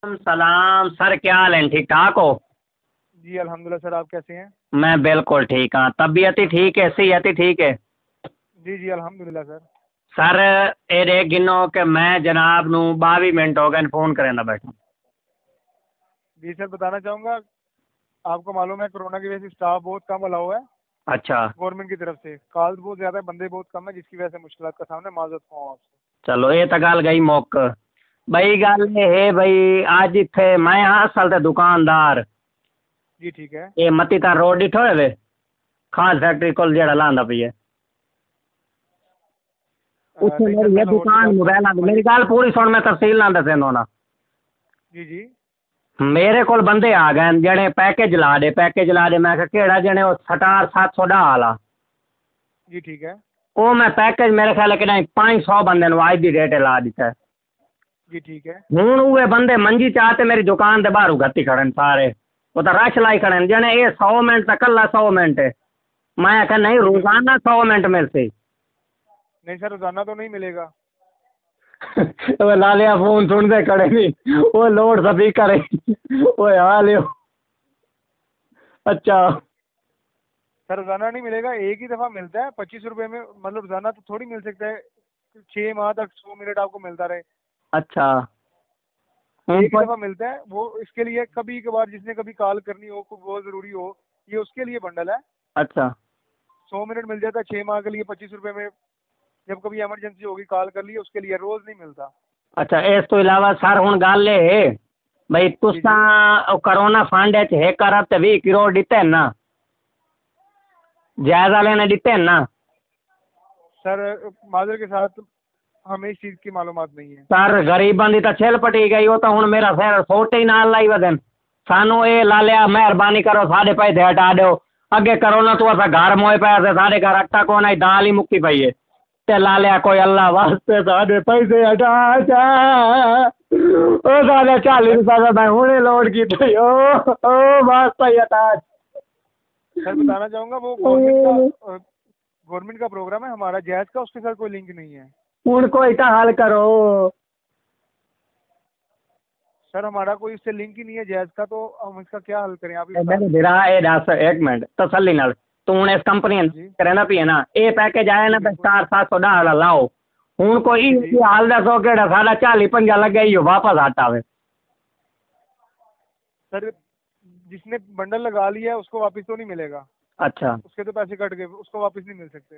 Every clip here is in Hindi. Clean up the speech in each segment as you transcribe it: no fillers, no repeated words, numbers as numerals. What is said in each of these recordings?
सलाम सर, क्या हाल है? ठीक ठाक हो? जी अल्हम्दुलिल्लाह सर, आप कैसे हैं? मैं बिल्कुल ठीक हाँ। तबीयत ही ठीक है, सेहत ही ठीक है। जी जी अल्हम्दुलिल्लाह सर। सर ये गिनो कि मैं जनाब नू 22 मिनट हो गए फोन करें ना बैठा। जी सर, बताना चाहूँगा, आपको मालूम है कोरोना की वजह से स्टाफ बहुत कम अलाउ है अच्छा। गवर्नमेंट की तरफ से। कॉल बहुत ज़्यादा है, बंदे बहुत कम है, जिसकी वजह से मुश्किलात का सामने माजरत हूँ आपसे। चलो ये तो गल गई मुक। बई गल ये है बई, अज इत्थे मैं हाँ असल ते दुकानदार। जी ठीक है। ये मती तार रोड डिठो है वे, खान फैक्ट्री को जेड़ा लांदा पई है, उत्थे नहीं सर, मेरी मैं ये लाहौर से दुकान बात कर रहा मोबाइल हूँ, की। मेरी बताइए। गल पूरी सुन, मैं तफसील ना दसेंदो ना। जी जी। मेरे को बंदे आ गए जने पैकेज ला दे, पैकेज ला दे। मैं कहा केड़ा जने वो 6710 वाला। जी ठीक है। वो मैं पैकेज मेरे ख्याल कि नहीं 500 बंदे नु आज दी डेट ला दिता है। जी ठीक है। हूँ उहे बंदे मंजी चाहते मेरी दुकान के बाहर गति खड़न सारे। वो तो रश लाई खड़न जने ये 100 मिनट तक कला 100 मिनट है। मैं आखा नहीं, जी बिल्कुल। रोजाना 100 मिनट मिलते। नहीं सर, रोजाना तो नहीं मिलेगा। वो लालिया फोन सुनते खड़े नहीं, वो लोड सभी करे। वो हाल यो। अच्छा। सर रोजाना नहीं मिलेगा, एक ही दफ़ा मिलता है 25 रुपये में। मतलब रोजाना तो थोड़ी मिल सकता है, 6 माह तक 100 मिनट आपको मिलता रहे। अच्छा। हूँ एक ही पर। दफ़ा मिलता है वो, इसके लिए कभी कभार जिसने कभी कॉल करनी हो, कोई बहुत ज़रूरी हो, ये उसके लिए बंडल है। अच्छा। 100 मिनट मिल जाता है 6 माह के लिए 25 रुपये में। जब कभी इमरजेंसी होगी कॉल कर लिए, उसके लिए रोज़ नहीं मिलता। अच्छा, इस तो अलावा सर हूँ गल ये है भाई, जी जी। तुसा करोना फंड है कर 20 करोड़ दिते हैं ना, जायजा लेने दिते हैं ना? सर माजर के साथ हमें इस चीज़ की मालूमात नहीं है। सर गरीबां दी तो छिल पटी गई, वो तो हूँ मेरा सिर सोटे ही नाल लाई वदन। सानू ये ला लिया, मेहरबानी करो साढ़े पैसे हटा दो। अगे करोना तो असा घर मोए पे साढ़े घर आटा को नहीं, दाल ही मुक्की पई है। ते ला लिया कोई अल्लाह वास्ते साढ़े पैसे हटा जा। ओ साढ़े 40 रुपये का मैं हुणे लोड की थी। ओ वास्ता ही हटा। सर बताना चाहूँगा, वो गवर्नमेंट का प्रोग्राम है हमारा जैज़ का, उसके साथ कोई लिंक नहीं है। हूँ कोई तो हल करो। सर हमारा कोई उससे लिंक ही नहीं है जैज़ का, तो हम इसका क्या हल करें, आप ही बता मेरे दीजिए। भिरा ए दस एक मिनट तसल्ली नाल, तू हूँ इस कंपनी जी करना पी है ना, ये पैकेज आया जी ना तो बिल्कुल। 4710 वाला लाओ। हूँ कोई जी जी। हाल दसो कि साढ़ा 40-50 लगे ही वापस हट आवे। सर जिसने बंडल लगा लिया है उसको वापस तो नहीं मिलेगा। अच्छा। उसके तो पैसे कट गए, उसको वापस नहीं मिल सकते।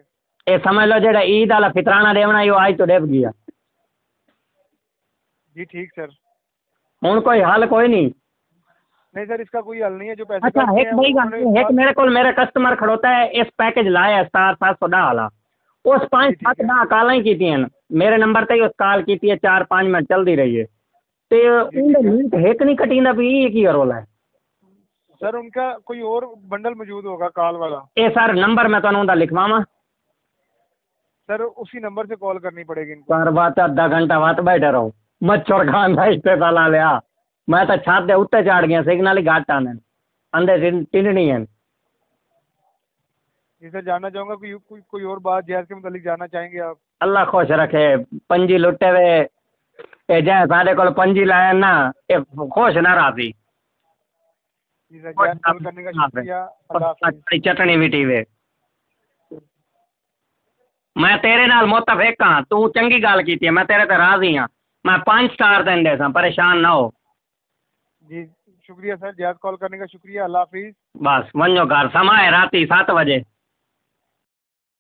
ये समझ लो जेड़ा ईद वाला फितराना देवना यो आज तो डेप गया। जी ठीक सर। हूँ कोई हल कोई नहीं। नहीं सर, इसका कोई हल नहीं है, जो पैसे अच्छा कट गए एक हैं वो भाई उन्होंने एक मेरे को मेरे कस्टमर खड़ोता है इस पैकेज लाया 710 वाला। उस पाँच जी ठीक सत्त है। दह कॉल ही की मेरे नंबर ते ही उस कॉल की 4-5 मिनट चलती रही है। तो जी उनके ठीक है। नीट हेक नहीं कटी ना भी, एक ही रोला है। सर उनका कोई और बंडल मौजूद होगा कॉल वाला। ए सर नंबर मैं तुहानू लिखवावा। सर उसी नंबर से कॉल करनी पड़ेगी इनको। सर बात आधा घंटा बात बैठे रहो, मच्छर खान था इतने साला लिया। मैं तो छत दे उत्ते चढ़ गया, सिग्नल ही घट आने अंदर टिंडनी है। जी सर, जानना चाहूँगा कोई और बात जैज़ के मुतालिक जानना चाहेंगे आप? अल्लाह खुश रखे। पंजी लुटे वे ए जाए साढ़े को पंजी लाया ना, ये खुश ना राजी। जी सर, जैज़ कॉल करने का शुक्रिया। अल्लाह हाफिज़। चटनी मिटी वे। मैं तेरे नाल मुतफिक हाँ, तू चंगी गल की मैं तेरे ते राजी हाँ। मैं 5 स्टार दें दे परेशान ना हो। जी शुक्रिया सर, जैज़ कॉल करने का शुक्रिया। अल्लाह हाफिज़। बस वञो घर, समय राती 7 बजे।